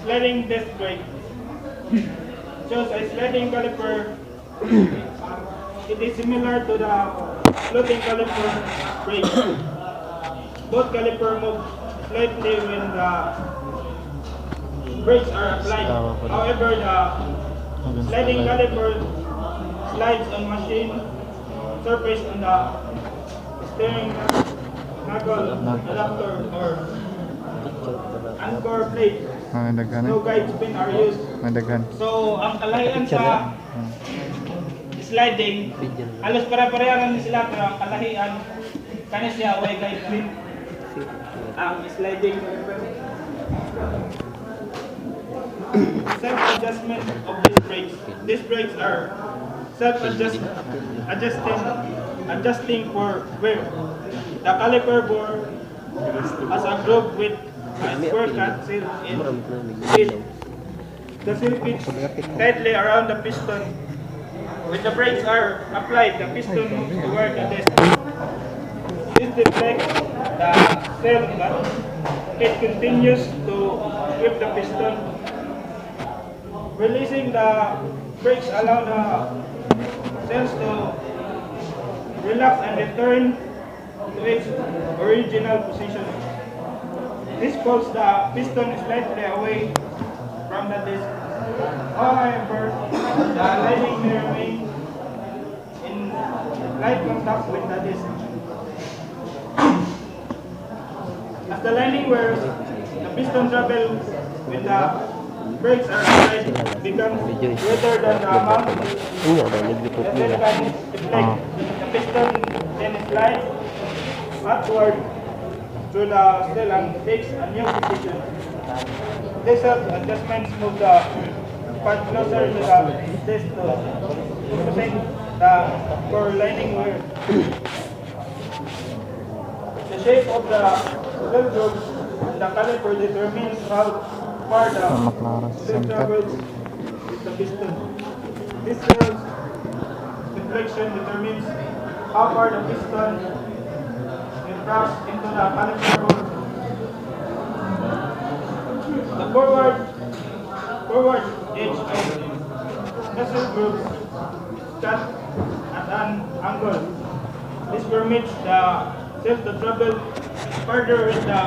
sliding disc brake. Shows a sliding caliper. It is similar to the floating caliper brake. Both caliper move slightly when the brakes are applied. However, the sliding caliper slides on machine surface on the steering knuckle adapter or anchor plate. No guide pin are used. So, ang kalahian sa sliding, halos pare-parehan sila pero ang kalahian kanya siya way guide pin. Ang sliding self-adjustment of these brakes. These brakes are adjusting for wear. The caliper bore has a groove with a square cut seal in it. The seal fits tightly around the piston. When the brakes are applied, the piston moves toward the disc. This deflects the seal, but it continues to grip the piston. Releasing the brakes allow the cells to relax and return to its original position. This pulls the piston slightly away from the disc. However, the lining may remain in light contact with the disc. As the lining wears, the piston travel with the brakes are applied becomes greater than the amount. The piston then slides upward through the cell and takes a new position. This adjustments move the part closer to the disc to protect the core lining wear. The shape of the cell group and the caliper determines how far the cell travels with the piston. This cell's deflection determines how far the piston entraps into the caliper hole. The forward edge of vessel groups cut at an angle. This permits the cell to travel further with the